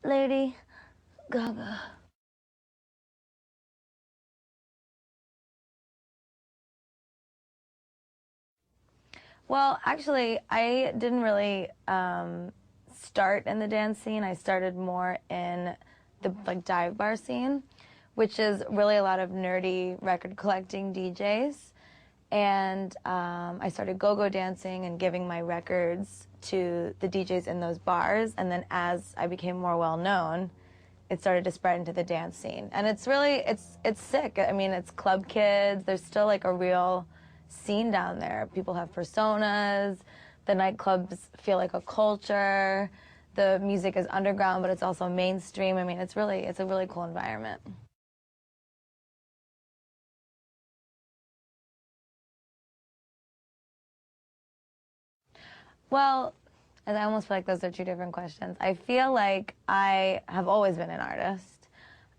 Lady Gaga. Well, actually, I didn't really start in the dance scene. I started more in the dive bar scene, which is really a lot of nerdy record collecting DJs. And I started go-go dancing and giving my records to the DJs in those bars. And then as I became more well-known, it started to spread into the dance scene. And it's really, it's sick. I mean, it's club kids. There's still like a real scene down there. People have personas. The nightclubs feel like a culture. The music is underground, but it's also mainstream. I mean, it's a really cool environment. Well, and I almost feel like those are two different questions. I feel like I have always been an artist,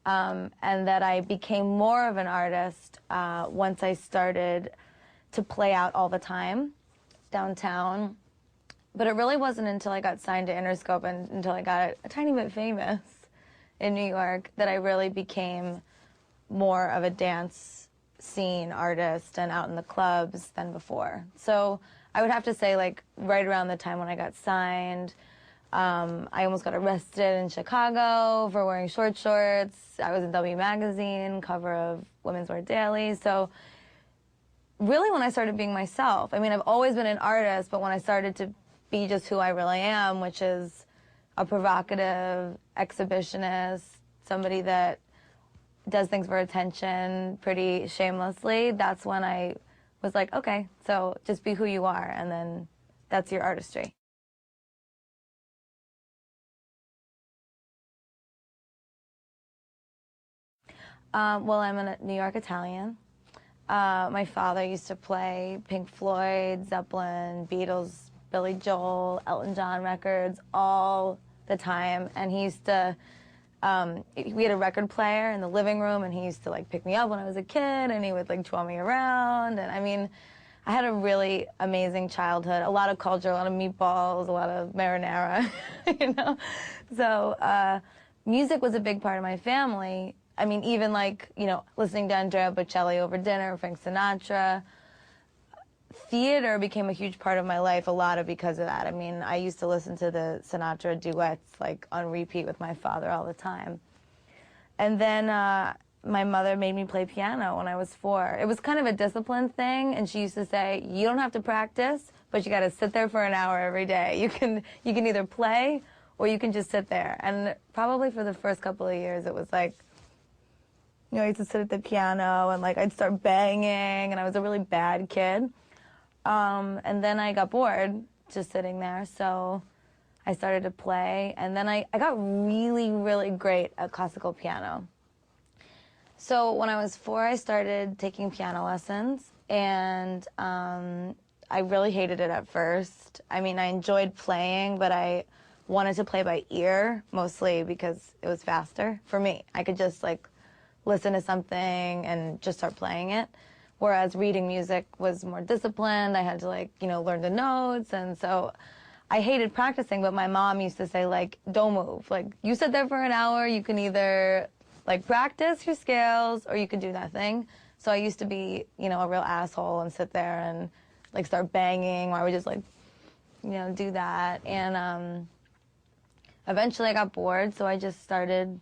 and that I became more of an artist once I started to play out all the time downtown. But it really wasn't until I got signed to Interscope and until I got a tiny bit famous in New York that I really became more of a dance scene artist and out in the clubs than before. So I would have to say, like, right around the time when I got signed, I almost got arrested in Chicago for wearing short shorts. I was in W Magazine, cover of Women's Wear Daily. So really when I started being myself, I mean, I've always been an artist, but when I started to be just who I really am, which is a provocative exhibitionist, somebody that does things for attention pretty shamelessly, that's when I was like, okay, so just be who you are, and then that's your artistry. Well, I'm a New York Italian. My father used to play Pink Floyd, Zeppelin, Beatles, Billy Joel, Elton John records all the time, and he used to we had a record player in the living room, and he used to like pick me up when I was a kid, and he would like twirl me around. And I mean, I had a really amazing childhood, a lot of culture, a lot of meatballs, a lot of marinara, you know. So music was a big part of my family. I mean, even like, you know, listening to Andrea Bocelli over dinner, Frank Sinatra. Theater became a huge part of my life, a lot of because of that. I mean, I used to listen to the Sinatra duets like on repeat with my father all the time. And then my mother made me play piano when I was 4. It was kind of a discipline thing, and she used to say, you don't have to practice, but you got to sit there for an hour every day. You can either play or you can just sit there. And probably for the first couple of years, it was like, you know, I used to sit at the piano and like I'd start banging, and I was a really bad kid. And then I got bored just sitting there, so I started to play, and then I got really, really great at classical piano. So when I was 4, I started taking piano lessons, and I really hated it at first. I mean, I enjoyed playing, but I wanted to play by ear, mostly because it was faster for me. I could just, like, listen to something and just start playing it. Whereas reading music was more disciplined. I had to, like, you know, learn the notes. And so I hated practicing, but my mom used to say, like, don't move. Like, you sit there for an hour, you can either, like, practice your scales or you can do nothing. So I used to be, you know, a real asshole and sit there and, like, start banging, or I would just, like, you know, do that. And eventually I got bored, so I just started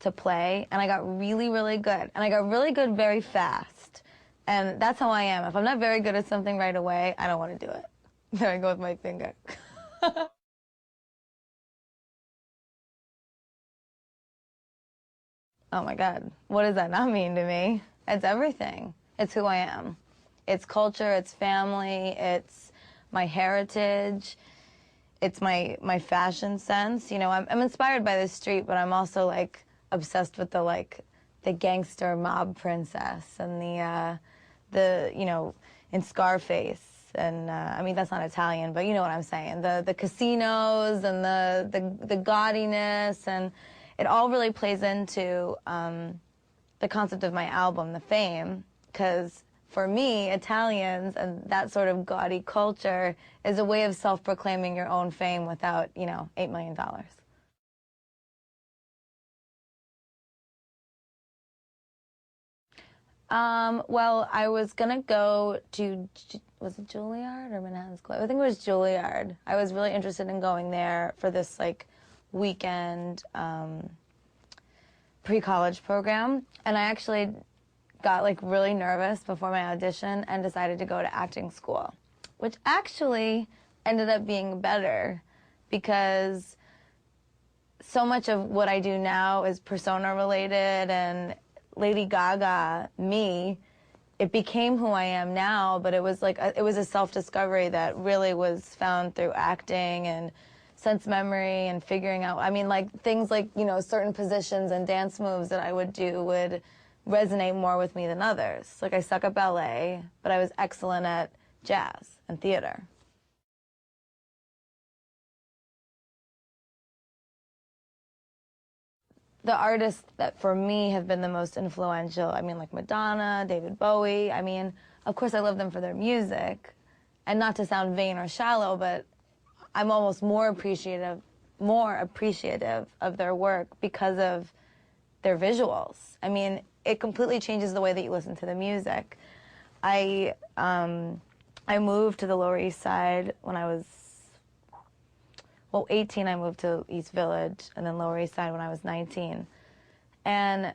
to play, and I got really, really good. And I got really good very fast. And that's how I am. If I'm not very good at something right away, I don't want to do it. There I go with my finger. Oh my God. What does that not mean to me? It's everything. It's who I am. It's culture, it's family, it's my heritage, it's my fashion sense. You know, I'm inspired by the street, but I'm also like obsessed with the like the gangster mob princess and the you know, in Scarface. And I mean, that's not Italian, but you know what I'm saying. The casinos and the gaudiness, and it all really plays into the concept of my album, The Fame, because for me, Italians and that sort of gaudy culture is a way of self-proclaiming your own fame without, you know, $8 million. Well, I was gonna go to, was it Juilliard or Manhattan School? I think it was Juilliard. I was really interested in going there for this like weekend pre-college program, and I actually got like really nervous before my audition and decided to go to acting school, which actually ended up being better because so much of what I do now is persona related, and Lady Gaga, me, it became who I am now, but it was like it was a self-discovery that really was found through acting and sense memory and figuring out, I mean, like things like, you know, certain positions and dance moves that I would do would resonate more with me than others. Like I suck at ballet, but I was excellent at jazz and theater. The artists that for me have been the most influential, I mean, like Madonna, David Bowie. I mean, of course I love them for their music, and not to sound vain or shallow, but I'm almost more appreciative of their work because of their visuals. I mean, it completely changes the way that you listen to the music. I moved to the Lower East Side when I was, well, 18, I moved to East Village, and then Lower East Side when I was 19. And,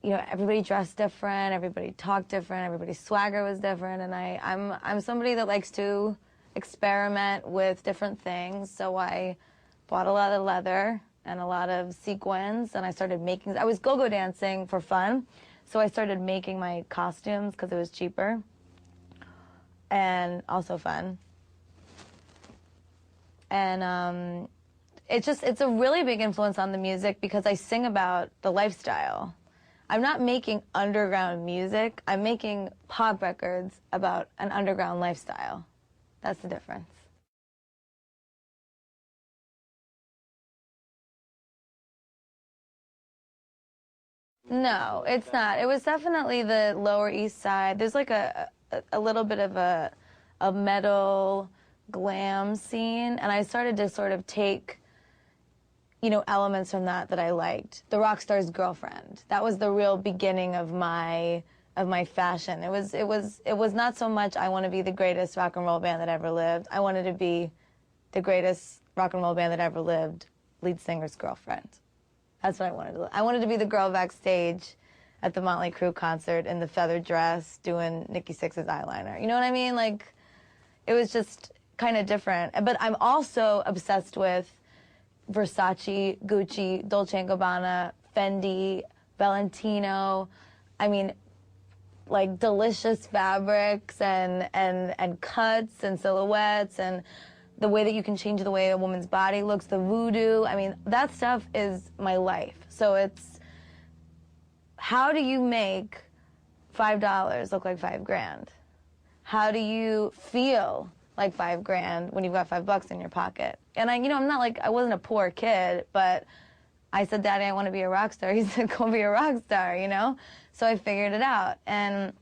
you know, everybody dressed different, everybody talked different, everybody's swagger was different, and I'm somebody that likes to experiment with different things, so I bought a lot of leather and a lot of sequins, and I started making, I was go-go dancing for fun, so I started making my costumes because it was cheaper and also fun. And it's a really big influence on the music because I sing about the lifestyle. I'm not making underground music. I'm making pop records about an underground lifestyle. That's the difference. No, it's not. It was definitely the Lower East Side. There's like a little bit of a metal glam scene, and I started to sort of take, you know, elements from that I liked. The rock star's girlfriend. That was the real beginning of my fashion. It was not so much I want to be the greatest rock and roll band that ever lived. I wanted to be the greatest rock and roll band that ever lived, lead singer's girlfriend. That's what I wanted to do. I wanted to be the girl backstage at the Motley Crue concert in the feather dress doing Nikki Sixx's eyeliner. You know what I mean? Like, it was just kind of different. But I'm also obsessed with Versace, Gucci, Dolce & Gabbana, Fendi, Valentino. I mean, like delicious fabrics and cuts and silhouettes and the way that you can change the way a woman's body looks, the voodoo. I mean, that stuff is my life. So it's, how do you make $5 look like $5 grand? How do you feel like $5 grand when you've got $5 in your pocket? And I'm not like, I wasn't a poor kid, but I said, Daddy, I want to be a rock star. He said, go be a rock star, you know? So I figured it out. And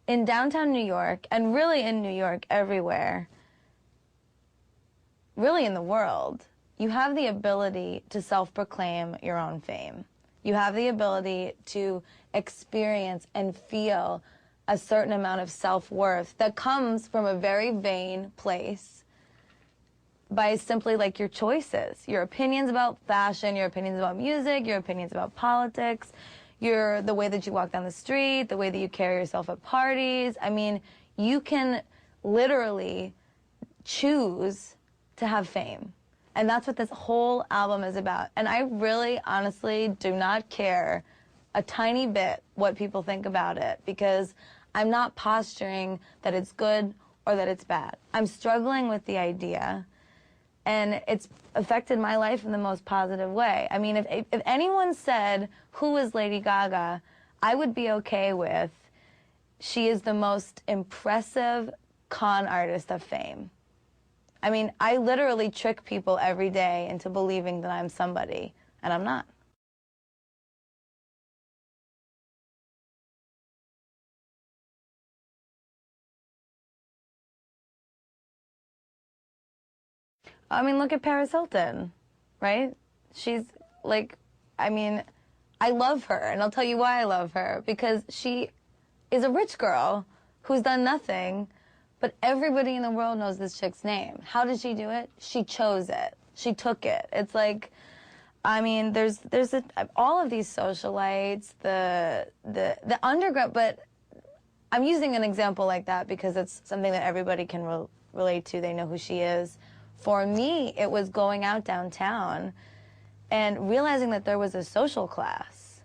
in downtown New York, and really in New York everywhere, really in the world, you have the ability to self-proclaim your own fame. You have the ability to experience and feel a certain amount of self-worth that comes from a very vain place by simply like your choices, your opinions about fashion, your opinions about music, your opinions about politics, the way that you walk down the street, the way that you carry yourself at parties. I mean, you can literally choose to have fame. And that's what this whole album is about. And I really, honestly do not care a tiny bit what people think about it, because I'm not posturing that it's good or that it's bad. I'm struggling with the idea, and it's affected my life in the most positive way. I mean, if anyone said, who is Lady Gaga, I would be okay with, she is the most impressive con artist of fame. I mean, I literally trick people every day into believing that I'm somebody, and I'm not. I mean, look at Paris Hilton, right? She's like, I mean, I love her, and I'll tell you why I love her. Because she is a rich girl who's done nothing, but everybody in the world knows this chick's name. How did she do it? She chose it. She took it. It's like, I mean, there's all of these socialites, the underground, but I'm using an example like that because it's something that everybody can relate to. They know who she is. For me, it was going out downtown and realizing that there was a social class,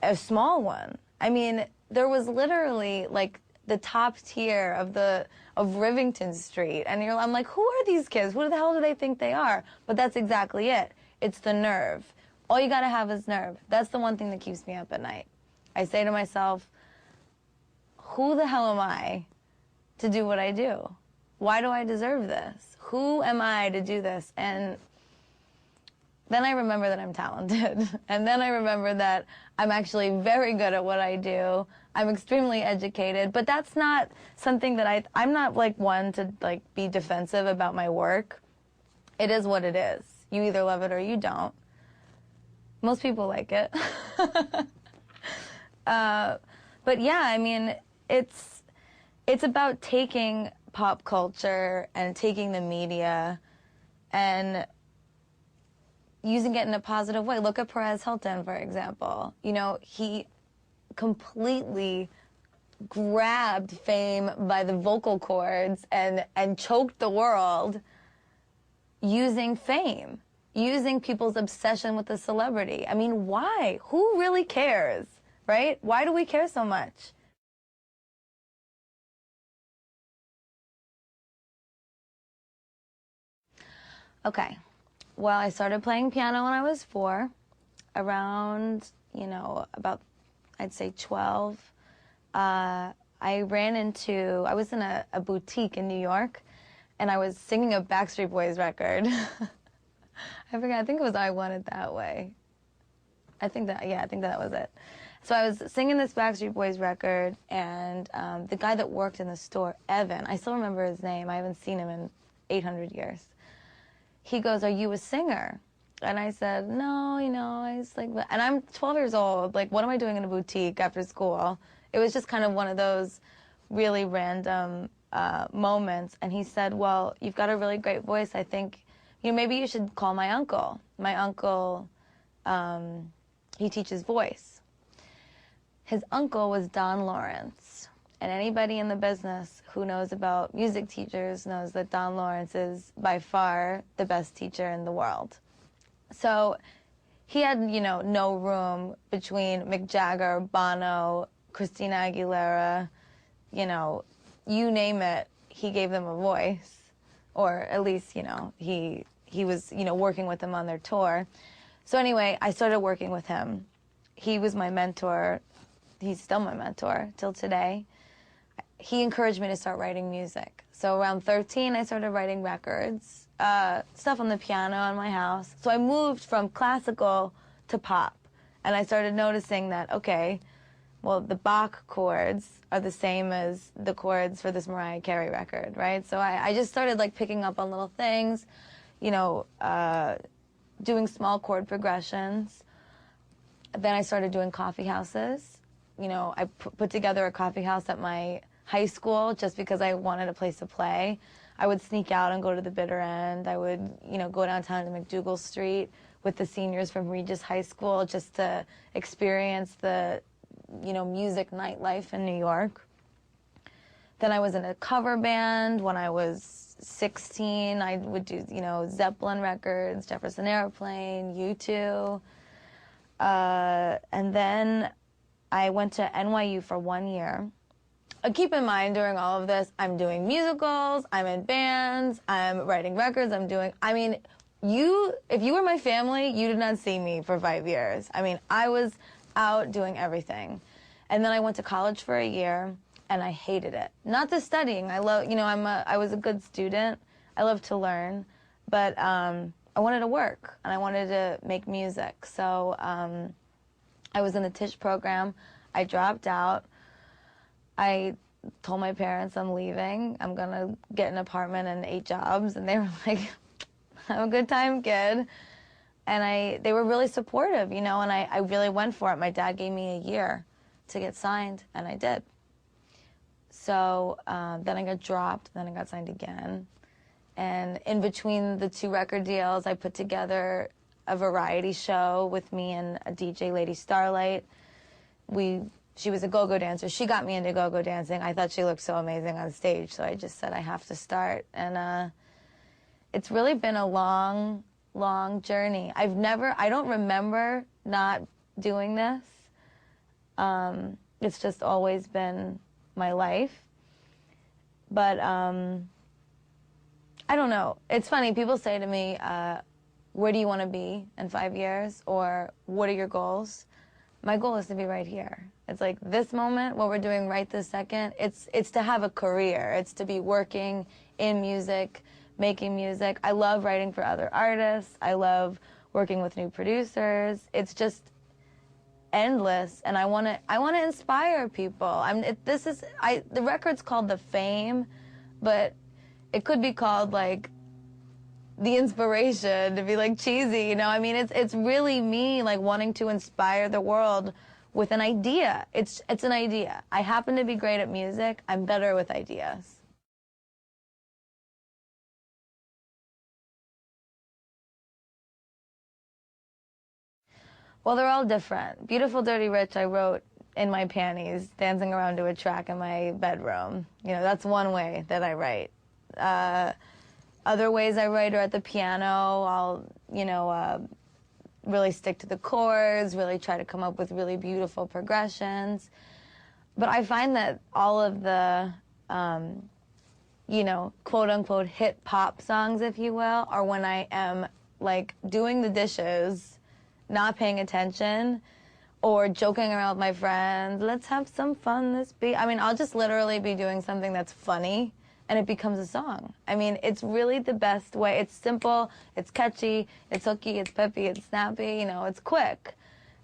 a small one. I mean, there was literally like the top tier of Rivington Street, and I'm like, who are these kids? Who the hell do they think they are? But that's exactly it. It's the nerve. All you gotta have is nerve. That's the one thing that keeps me up at night. I say to myself, who the hell am I to do what I do? Why do I deserve this? Who am I to do this? And then I remember that I'm talented. And then I remember that I'm actually very good at what I do. I'm extremely educated, but that's not something that I'm not like one to like be defensive about my work. It is what it is. You either love it or you don't. Most people like it. But yeah, I mean, it's about taking pop culture and taking the media and using it in a positive way. Look at Perez Hilton, for example. You know, he completely grabbed fame by the vocal cords and choked the world using fame, using people's obsession with the celebrity. I mean, why? Who really cares, right? Why do we care so much? Okay. Well, I started playing piano when I was 4, around, you know, about, I'd say 12. I was in a boutique in New York, and I was singing a Backstreet Boys record. I forgot, I think it was I Want It That Way. I think that was it. So I was singing this Backstreet Boys record, and the guy that worked in the store, Evan, I still remember his name, I haven't seen him in 800 years. He goes, "Are you a singer?" And I said, "No, you know," I was like, and I'm 12 years old, like, what am I doing in a boutique after school? It was just kind of one of those really random moments. And he said, "Well, you've got a really great voice. I think, you know, maybe you should call my uncle. My uncle, he teaches voice." His uncle was Don Lawrence. And anybody in the business who knows about music teachers knows that Don Lawrence is by far the best teacher in the world. So he had, you know, no room between Mick Jagger, Bono, Christina Aguilera, you know, you name it, he gave them a voice. Or at least, you know, he was, you know, working with them on their tour. So anyway, I started working with him. He was my mentor. He's still my mentor till today. He encouraged me to start writing music. So around 13, I started writing records, stuff on the piano in my house. So I moved from classical to pop. And I started noticing that, okay, well, the Bach chords are the same as the chords for this Mariah Carey record, right? So I just started like picking up on little things, you know, doing small chord progressions. Then I started doing coffee houses. You know, I put together a coffee house at my high school just because I wanted a place to play. I would sneak out and go to the bitter end. I would, you know, go downtown to McDougal Street with the seniors from Regis High School just to experience the, you know, music nightlife in New York. Then I was in a cover band when I was 16. I would do, you know, Zeppelin records, Jefferson Airplane, U2. And then I went to NYU for 1 year. Keep in mind, during all of this, I'm doing musicals, I'm in bands, I'm writing records, I mean, if you were my family, you did not see me for 5 years. I mean, I was out doing everything. And then I went to college for a year, and I hated it. Not the studying. I was a good student. I love to learn. But I wanted to work, and I wanted to make music. So I was in the Tisch program. I dropped out. I told my parents I'm leaving. I'm going to get an apartment and 8 jobs. And they were like, have a good time, kid. And they were really supportive, you know, and I really went for it. My dad gave me a year to get signed, and I did. So then I got dropped, then I got signed again. And in between the 2 record deals, I put together a variety show with me and a DJ, Lady Starlight. She was a go-go dancer. She got me into go-go dancing. I thought she looked so amazing on stage, so I just said I have to start. And it's really been a long, long journey. I don't remember not doing this. It's just always been my life. But I don't know. It's funny. People say to me, where do you want to be in 5 years? Or what are your goals? My goal is to be right here. It's like this moment, what we're doing right this second, it's to have a career. It's to be working in music, making music. I love writing for other artists. I love working with new producers. It's just endless, and I want to inspire people. The record's called The Fame, but it could be called like The Inspiration, to be like cheesy, you know? I mean, it's really me like wanting to inspire the world with an idea. It's an idea. I happen to be great at music. I'm better with ideas. Well, they're all different. Beautiful, Dirty, Rich, I wrote in my panties, dancing around to a track in my bedroom. You know, that's one way that I write. Other ways I write are at the piano. I'll, you know, really stick to the chords, really try to come up with really beautiful progressions. But I find that all of the, you know, quote-unquote hit pop songs, if you will, are when I am, like, doing the dishes, not paying attention, or joking around with my friends. Let's have some fun this beat. I mean, I'll just literally be doing something that's funny, and it becomes a song. I mean, it's really the best way. It's simple, it's catchy, it's hooky, it's peppy, it's snappy, you know, it's quick.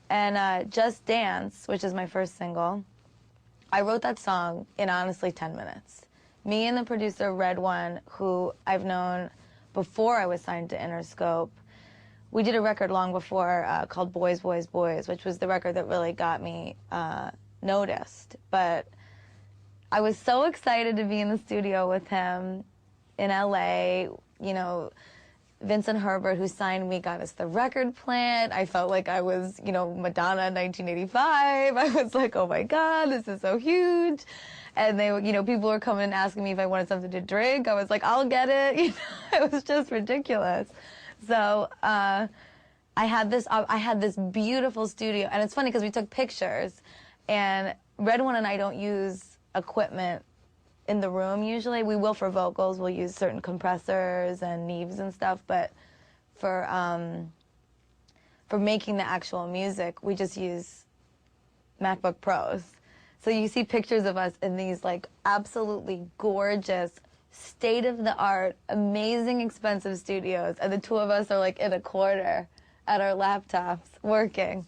And Just Dance, which is my first single, I wrote that song in honestly 10 minutes. Me and the producer, Red One, who I've known before I was signed to Interscope, we did a record long before called Boys, Boys, Boys, which was the record that really got me noticed. But I was so excited to be in the studio with him in LA. You know, Vincent Herbert, who signed me, got us the record plant. I felt like I was, you know, Madonna in 1985. I was like, oh my God, this is so huge. And they, you know, people were coming and asking me if I wanted something to drink. I was like, I'll get it. You know, it was just ridiculous. So I had this beautiful studio, and it's funny because we took pictures, and Red One and I don't use equipment in the room usually. We will for vocals. We'll use certain compressors and Neves and stuff, but for making the actual music, we just use MacBook Pros. So you see pictures of us in these like absolutely gorgeous, state-of-the-art, amazing, expensive studios, and the two of us are like in a corner at our laptops working.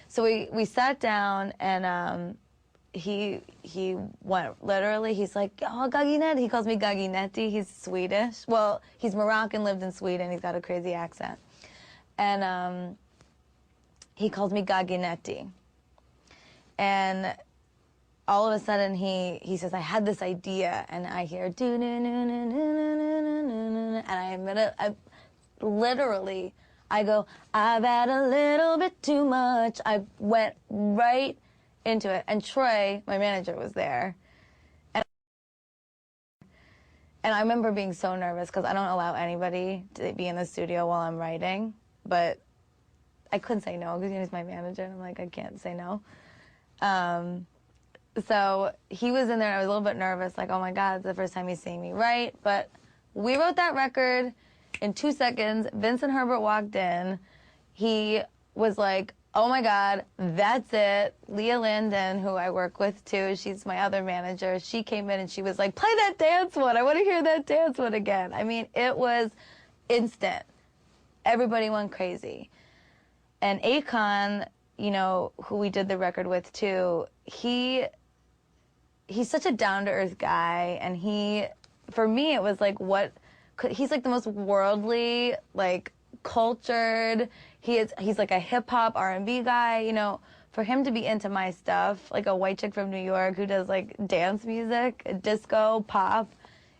So we sat down, and he went, literally, he's like, oh, Gaginetti. He calls me Gaginetti. He's Swedish. Well, he's Moroccan, lived in Sweden. He's got a crazy accent. And he calls me Gaginetti. And all of a sudden, he says, I had this idea, and I hear, and I admit it, literally, I go, I've had a little bit too much. I went right into it, and Troy, my manager, was there. And I remember being so nervous, because I don't allow anybody to be in the studio while I'm writing, but I couldn't say no, because he's my manager, and I'm like, I can't say no. So he was in there, and I was a little bit nervous, like, oh my God, it's the first time he's seeing me write. But we wrote that record in 2 seconds. Vincent Herbert walked in. He was like, oh my God, that's it. Leah Landon, who I work with too, she's my other manager, she came in and she was like, play that dance one. I want to hear that dance one again. I mean, it was instant. Everybody went crazy. And Akon, you know, who we did the record with too, he's such a down-to-earth guy, and for me, it was like, he's like the most worldly, like, cultured. He's like a hip hop R&B guy, you know. For him to be into my stuff, like a white chick from New York who does like dance music, disco, pop,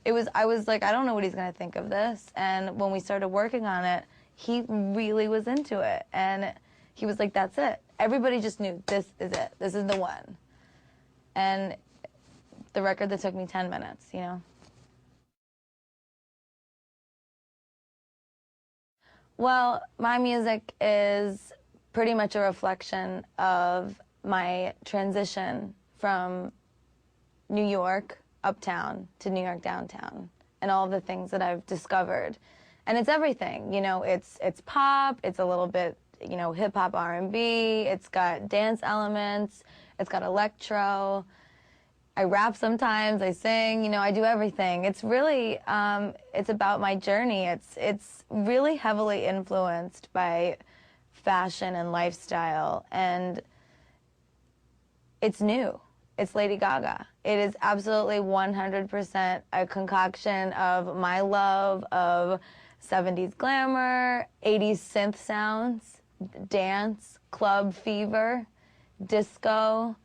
I was like, I don't know what he's gonna think of this. And when we started working on it, he really was into it. And he was like, that's it. Everybody just knew this is it. This is the one. And the record that took me 10 minutes, you know. Well, my music is pretty much a reflection of my transition from New York uptown to New York downtown and all the things that I've discovered. And it's everything, you know, it's pop, it's a little bit, you know, hip hop R&B, it's got dance elements, it's got electro. I rap sometimes, I sing, you know, I do everything. It's really, it's about my journey. It's really heavily influenced by fashion and lifestyle, and it's new. It's Lady Gaga. It is absolutely 100% a concoction of my love of 70s glamour, 80s synth sounds, dance, club fever, disco.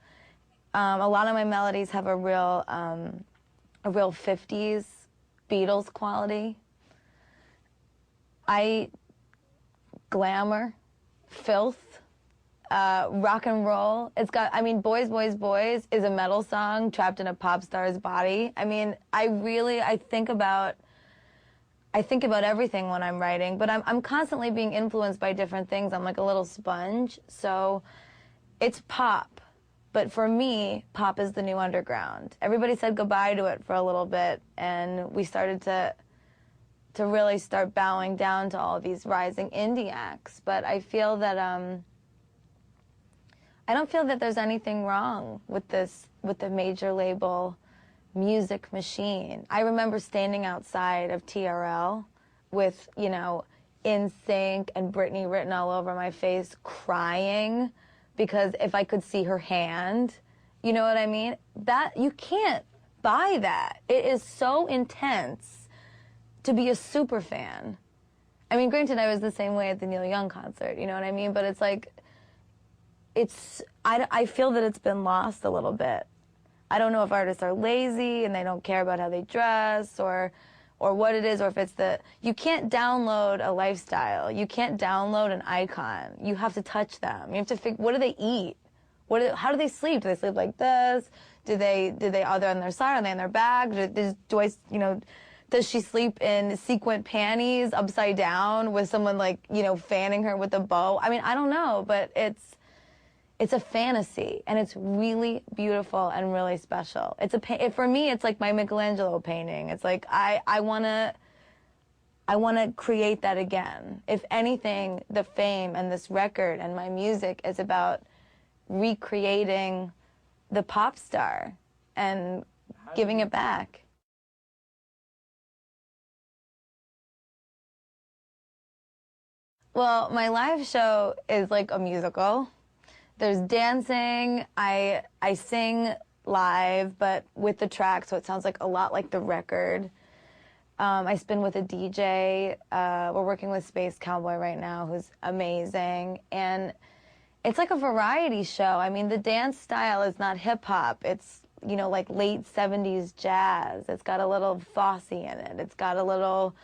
A lot of my melodies have a real 50s Beatles quality. Glamour, filth, rock and roll. It's got, I mean, Boys, Boys, Boys is a metal song trapped in a pop star's body. I mean, I think about everything when I'm writing, but I'm constantly being influenced by different things. I'm like a little sponge. So it's pop. But for me, pop is the new underground. Everybody said goodbye to it for a little bit, and we started to really start bowing down to all these rising indie acts. But I feel that I don't feel that there's anything wrong with the major label music machine. I remember standing outside of TRL with, you know, NSYNC and Britney written all over my face, crying, because if I could see her hand, you know what I mean? That, you can't buy that. It is so intense to be a super fan. I mean, granted, I was the same way at the Neil Young concert, you know what I mean? But it's like, I feel that it's been lost a little bit. I don't know if artists are lazy and they don't care about how they dress or what it is, or if it's you can't download a lifestyle. You can't download an icon. You have to touch them. You have to figure, what do they eat? How do they sleep? Do they sleep like this? Are they on their side? Are they on their back? Does she sleep in sequin panties upside down with someone, like, you know, fanning her with a bow? I mean, I don't know, but it's a fantasy, and it's really beautiful and really special. For me, it's like my Michelangelo painting. It's like I wanna create that again. If anything, the fame and this record and my music is about recreating the pop star and giving it back. Well, my live show is like a musical. There's dancing. I sing live, but with the track, so it sounds like a lot like the record. I spin with a DJ. We're working with Space Cowboy right now, who's amazing. And it's like a variety show. I mean, the dance style is not hip-hop. It's, you know, like late 70s jazz. It's got a little Fosse in it. It's got a little,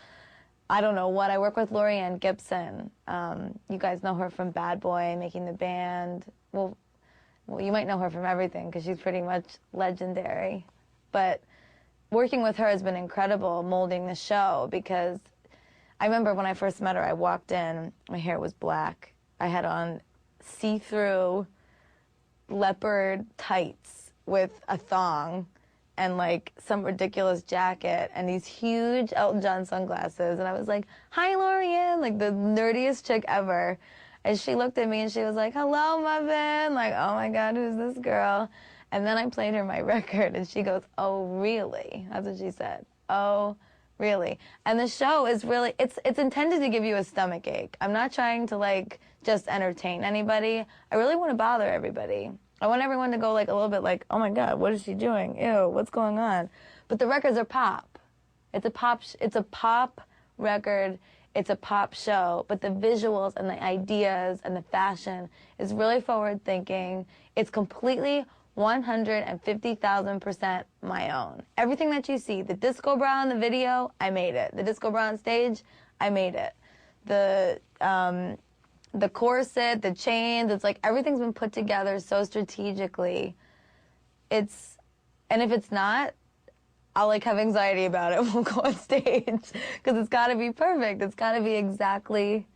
I don't know what. I work with Lorianne Gibson. You guys know her from Bad Boy, Making the Band. Well, you might know her from everything because she's pretty much legendary. But working with her has been incredible, molding the show, because I remember when I first met her, I walked in, my hair was black. I had on see-through leopard tights with a thong and like some ridiculous jacket and these huge Elton John sunglasses. And I was like, hi, Lorianne, like the nerdiest chick ever. And she looked at me and she was like, hello, Muffin. Like, oh my God, who's this girl? And then I played her my record and she goes, oh, really? That's what she said. Oh, really? And the show is really, it's intended to give you a stomach ache. I'm not trying to like just entertain anybody. I really want to bother everybody. I want everyone to go like a little bit like, oh my God, what is she doing? Ew, what's going on? But the records are pop. It's a pop record. it's a pop show, but the visuals and the ideas and the fashion is really forward thinking. It's completely 150,000% my own. Everything that you see, the disco bra in the video, I made it. The disco bra on stage, I made it. The corset, the chains, it's like everything's been put together so strategically. And if it's not, I'll like have anxiety about it. We'll go on stage because it's got to be perfect. It's got to be exactly